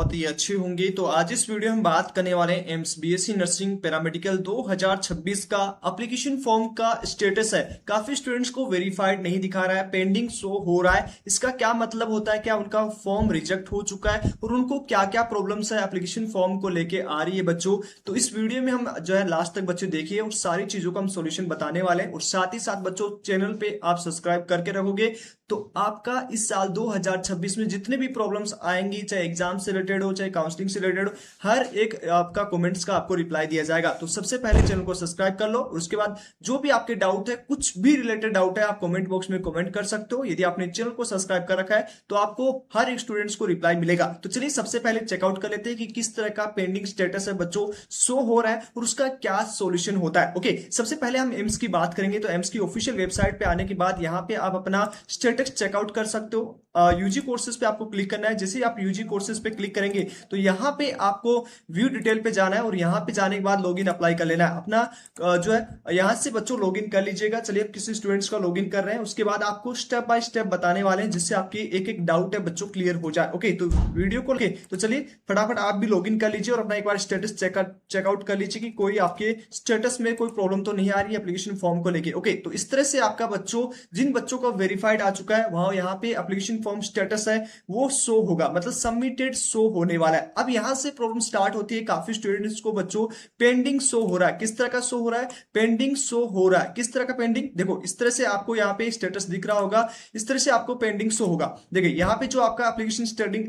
बहुत ही अच्छे होंगे। तो आज इस वीडियो में हम बात करने वाले हैं एम्स बीएससी नर्सिंग पैरामेडिकल 2026 का एप्लीकेशन फॉर्म का स्टेटस है। काफी स्टूडेंट्स को वेरीफाइड नहीं दिखा रहा है, पेंडिंग शो हो रहा है। इसका क्या मतलब होता है, क्या उनका फॉर्म रिजेक्ट हो चुका है और उनको क्या क्या प्रॉब्लम्स है एप्लीकेशन फॉर्म को लेके आ रही है बच्चों। तो इस वीडियो में हम जो है लास्ट तक बच्चे देखिए और सारी चीजों का हम सोल्यूशन बताने वाले हैं। और साथ ही साथ बच्चों चैनल पे आप सब्सक्राइब करके रखोगे तो आपका इस साल 2026 में जितने भी प्रॉब्लम्स आएंगी, चाहे एग्जाम से रिलेटेड हो चाहे काउंसलिंग से रिलेटेड हो, हर एक आपका कमेंट्स का आपको रिप्लाई दिया जाएगा। तो सबसे पहले चैनल को सब्सक्राइब कर लो और उसके बाद जो भी आपके डाउट है, कुछ भी रिलेटेड डाउट है, आप कमेंट बॉक्स में कमेंट कर सकते हो। यदि आपने चैनल को सब्सक्राइब कर रखा है तो आपको हर एक स्टूडेंट्स को रिप्लाई मिलेगा। तो चलिए सबसे पहले चेकआउट कर लेते हैं कि किस तरह का पेंडिंग स्टेटस है बच्चों शो हो रहा है और उसका क्या सोल्यूशन होता है। ओके, सबसे पहले हम एम्स की बात करेंगे। तो एम्स की ऑफिशियल वेबसाइट पे आने के बाद यहाँ पे आप अपना स्टेटस चेकआउट कर सकते हो। यूजी कोर्सेज पे आपको क्लिक करना है। जैसे ही आप यूजी कोर्सेज पे क्लिक करेंगे तो यहाँ पे आपको व्यू डिटेल पे जाना है और यहाँ पे जाने के बाद लॉगिन अप्लाई कर लेना है अपना। जो है यहाँ से बच्चों लॉगिन कर लीजिएगा। चलिए आप किसी स्टूडेंट्स का लॉगिन कर रहे हैं, उसके बाद आपको स्टेप बाय स्टेप बताने वाले हैं जिससे आपकी एक एक डाउट है बच्चों क्लियर हो जाए। ओके, तो वीडियो को तो चलिए फटाफट आप भी लॉगिन कर लीजिए और अपना एक बार स्टेटस चेकआउट कर लीजिए कि कोई आपके स्टेटस में कोई प्रॉब्लम तो नहीं आ रही है एप्लीकेशन फॉर्म को लेके। ओके, तो इस तरह से आपका बच्चों जिन बच्चों का वेरीफाइड आ चुका है वहां यहाँ पे एप्लीकेशन फॉर्म स्टेटस है वो शो होगा, मतलब सबमिटेड शो होने वाला है। अब यहां से प्रॉब्लम स्टार्ट होती है। काफी स्टूडेंट्स को बच्चों पेंडिंग शो हो रहा है। किस तरह का शो हो रहा है? पेंडिंग शो हो रहा है। किस तरह का पेंडिंग? देखो इस तरह से आपको यहाँ पे स्टेटस दिख रहा होगा, इस तरह से आपको पेंडिंग शो होगा। देखिए यहाँ पे जो आपका एप्लीकेशन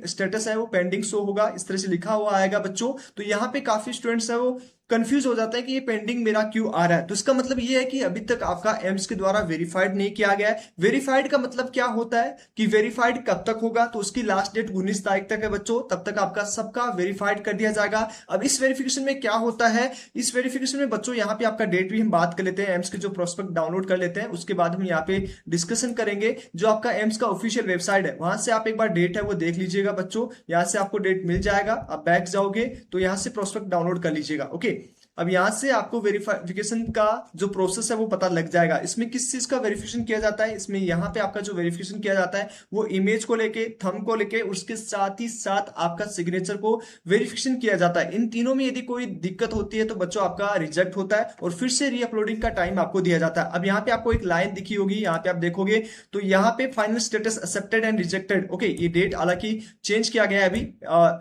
स्टेटस है वो पेंडिंग शो होगा, इस तरह से लिखा हुआ आएगा बच्चों। तो यहाँ पे काफी स्टूडेंट्स है वो कंफ्यूज हो जाता है कि ये पेंडिंग मेरा क्यों आ रहा है। तो इसका मतलब ये है कि अभी तक आपका एम्स के द्वारा वेरीफाइड नहीं किया गया है। वेरीफाइड का मतलब क्या होता है कि वेरीफाइड कब तक होगा? तो उसकी लास्ट डेट 19 तारीख तक है बच्चों, तब तक आपका सबका वेरीफाइड कर दिया जाएगा। अब इस वेरिफिकेशन में क्या होता है, इस वेरिफिकेशन में बच्चों यहाँ पे आपका डेट भी हम बात कर लेते हैं। एम्स के जो प्रोस्पेक्ट डाउनलोड कर लेते हैं उसके बाद हम यहाँ पे डिस्कशन करेंगे। जो आपका एम्स का ऑफिशियल वेबसाइट है वहां से आप एक बार डेट है वो देख लीजिएगा बच्चों। यहाँ से आपको डेट मिल जाएगा। आप बैक जाओगे तो यहाँ से प्रोस्पेक्ट डाउनलोड कर लीजिएगा। ओके, अब यहां से आपको वेरिफिकेशन का जो प्रोसेस है वो पता लग जाएगा। इसमें किस चीज का वेरिफिकेशन किया जाता है? इसमें यहाँ पे आपका जो वेरिफिकेशन किया जाता है वो इमेज को लेके, थंब को लेके, उसके साथ ही साथ आपका सिग्नेचर को वेरिफिकेशन किया जाता है। इन तीनों में यदि कोई दिक्कत होती है तो बच्चों आपका रिजेक्ट होता है और फिर से रीअपलोडिंग का टाइम आपको दिया जाता है। अब यहाँ पे आपको एक लाइन दिखी होगी, यहाँ पे आप देखोगे तो यहाँ पे final status accepted and rejected. Okay, ये डेट हालांकि चेंज किया गया है अभी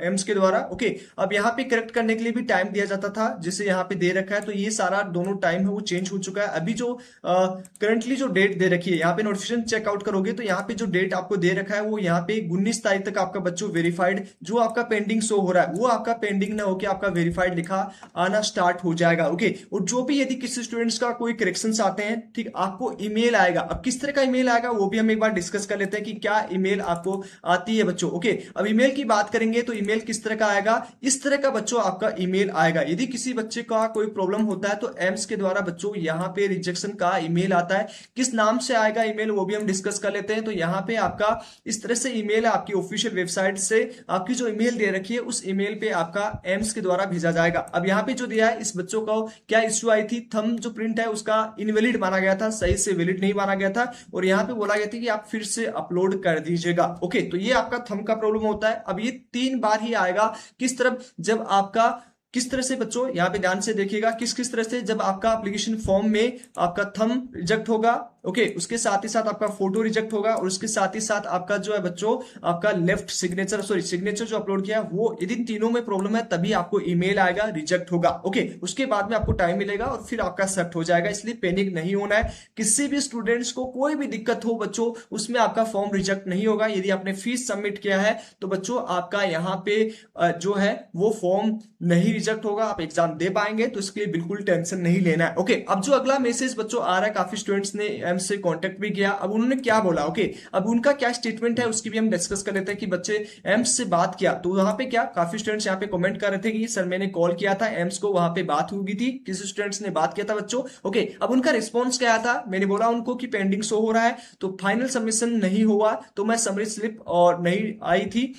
एम्स के द्वारा। ओके, अब यहाँ पे करेक्ट करने के लिए भी टाइम दिया जाता था जिसे यहाँ पे दे रखा है। तो ये सारा दोनों टाइम है वो चेंज हो चुका है। अभी जो करंटली जो डेट दे रखी है यहाँ पे नोटिफिकेशन चेकआउट करोगे तो यहाँ पे जो डेट आपको दे रखा है वो यहाँ पे 19 तारीख तक आपका बच्चों वेरीफाइड जो आपका पेंडिंग शो हो रहा है वो आपका पेंडिंग ना होकर आपका वेरीफाइड लिखा आना स्टार्ट हो जाएगा। ओके, और जो भी यदि किसी स्टूडेंट्स का कोई करेक्शन आते हैं, ठीक, आपको ईमेल आएगा। अब किस तरह का ईमेल आएगा वो भी हम एक बार डिस्कस कर लेते हैं कि क्या ईमेल आपको आती है बच्चों। ओके, अब ईमेल की बात करेंगे तो ईमेल किस तरह का आएगा? इस तरह का बच्चों आपका ईमेल आएगा। यदि किसी बच्चे का कोई प्रॉब्लम होता है तो एम्स के द्वारा बच्चों यहाँ पे रिजेक्शन का ईमेल आता है। किस नाम से आएगा ईमेल वो भी हम डिस्कस कर लेते हैं। तो यहाँ पे आपका इस तरह से ईमेल है, आपकी ऑफिशियल वेबसाइट से आपकी जो ईमेल दे रखी है उस ईमेल पे आपका एम्स के द्वारा भेजा जाएगा। अब यहाँ पे जो दिया है इस बच्चों को क्या इश्यू आई थी, थंब जो प्रिंट है उसका इनवैलिड माना गया था, सही से वैलिड नहीं माना गया था और यहाँ पे बोला गया था कि आप फिर से अपलोड कर दीजिएगा। ओके, तो ये आपका थंब का प्रॉब्लम होता है। अब ये 3 बार ही आएगा। किस तरफ? जब आपका किस तरह से बच्चों यहाँ पे ध्यान से देखिएगा, किस किस तरह से जब आपका एप्लीकेशन फॉर्म में आपका थंब रिजेक्ट होगा, ओके, उसके साथ ही साथ आपका फोटो रिजेक्ट होगा और उसके साथ ही साथ आपका जो है बच्चों आपका लेफ्ट सिग्नेचर सिग्नेचर जो अपलोड किया वो, यदि तीनों में प्रॉब्लम है तभी आपको ईमेल आएगा, रिजेक्ट होगा। ओके, उसके बाद में आपको टाइम मिलेगा और फिर आपका एक्सेप्ट हो जाएगा। इसलिए पैनिक नहीं होना है। किसी भी स्टूडेंट्स को कोई भी दिक्कत हो बच्चों उसमें आपका फॉर्म रिजेक्ट नहीं होगा। यदि आपने फीस सबमिट किया है तो बच्चों आपका यहाँ पे जो है वो फॉर्म नहीं रिजेक्ट होगा, आप एग्जाम दे पाएंगे। तो इसके लिए बिल्कुल टेंशन नहीं लेना है। ओके, अब जो अगला मैसेज बच्चों आ रहा है, काफी स्टूडेंट्स ने एम्स से कांटेक्ट भी किया। अब उन्होंने क्या बोला, ओके, अब उनका क्या स्टेटमेंट है उसकी भी हम डिस्कस कर लेते हैं कि बच्चे एम्स से बात किया तो वहां पे क्या, काफी स्टूडेंट्स यहाँ पे कमेंट कर रहे थे कि सर मैंने कॉल किया था एम्स को, वहां पे बात हुई थी, किसी स्टूडेंट्स ने बात किया था बच्चों। ओके, अब उनका रिस्पॉन्स क्या था? मैंने बोला उनको कि पेंडिंग शो हो रहा है तो फाइनल सबमिशन नहीं हुआ, तो मैं समरी स्लिप और नहीं आई थी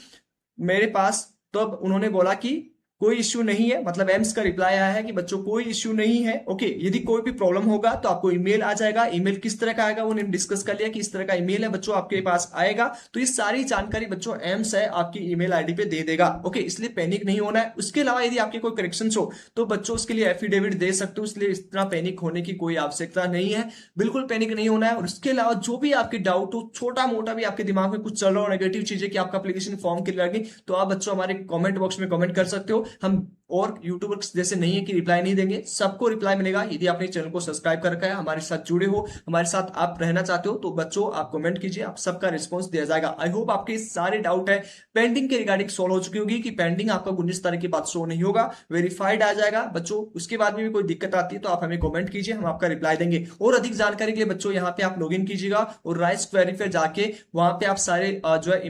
मेरे पास। तो अब उन्होंने बोला कि कोई इश्यू नहीं है, मतलब एम्स का रिप्लाई आया है कि बच्चों कोई इश्यू नहीं है। ओके, यदि कोई भी प्रॉब्लम होगा तो आपको ईमेल आ जाएगा। ईमेल किस तरह का आएगा वो हमने डिस्कस कर लिया कि इस तरह का ईमेल है बच्चों आपके पास आएगा, तो ये सारी जानकारी बच्चों एम्स है आपकी ईमेल आईडी पे दे देगा। ओके, इसलिए पैनिक नहीं होना है। उसके अलावा यदि आपके कोई करेक्शन हो तो बच्चों उसके लिए एफिडेविट दे सकते हो, इसलिए इतना पैनिक होने की कोई आवश्यकता नहीं है, बिल्कुल पैनिक नहीं होना है। और उसके अलावा जो भी आपके डाउट हो, छोटा मोटा भी आपके दिमाग में कुछ चल रहा हो, नेगेटिव चीजें कि आपका एप्लीकेशन फॉर्म के लगे, तो आप बच्चों हमारे कमेंट बॉक्स में कमेंट कर सकते हो। हम और यूट्यूबर्स जैसे नहीं है कि रिप्लाई नहीं देंगे, सबको रिप्लाई मिलेगा। यदि आपने चैनल को सब्सक्राइब कर रखा है, हमारे साथ जुड़े हो, हमारे साथ आप रहना चाहते हो, तो बच्चों आप कमेंट कीजिए, आप सबका रिस्पॉन्स दिया जाएगा। आई होप आपके सारे डाउट है पेंडिंग के रिगार्डिंग सोल्व हो चुकी होगी कि पेंडिंग आपका 19 तारीख के बाद शो नहीं होगा, वेरीफाइड आ जाएगा बच्चों। उसके बाद में भी कोई दिक्कत आती है तो आप हमें कमेंट कीजिए, हम आपका रिप्लाई देंगे। और अधिक जानकारी के लिए बच्चों यहाँ पे आप लॉग इन कीजिएगा और राइस क्वेरी पे जाके वहां पे आप सारे जो है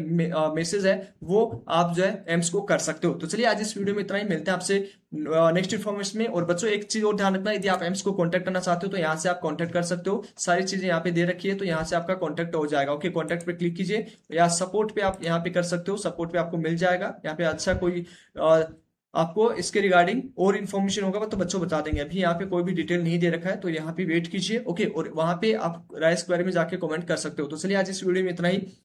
मैसेज है वो आप जो है एम्स को कर सकते हो। तो चलिए आज इस वीडियो में इतना ही, मिलते हैं आपसे नेक्स्ट इन्फॉर्मेशन में। और बच्चों एक चीज और ध्यान रखना, यदि आप एम्स को कांटेक्ट करना चाहते हो तो यहाँ से आप कांटेक्ट कर सकते हो, सारी चीजें यहाँ पे दे रखी है, तो यहाँ से आपका कांटेक्ट हो जाएगा। ओके, कांटेक्ट पे क्लिक कीजिए या सपोर्ट पे आप यहाँ पे कर सकते हो, सपोर्ट पे आपको मिल जाएगा। यहाँ पे अच्छा कोई आपको इसके रिगार्डिंग और इन्फॉर्मेशन होगा तो बच्चों बता देंगे। अभी यहाँ पे कोई भी डिटेल नहीं दे रखा है, तो यहाँ पे वेट कीजिए। ओके, और वहां पे आप राइस स्क्वायर में जाके कमेंट कर सकते हो। तो चलिए आज इस वीडियो में इतना ही।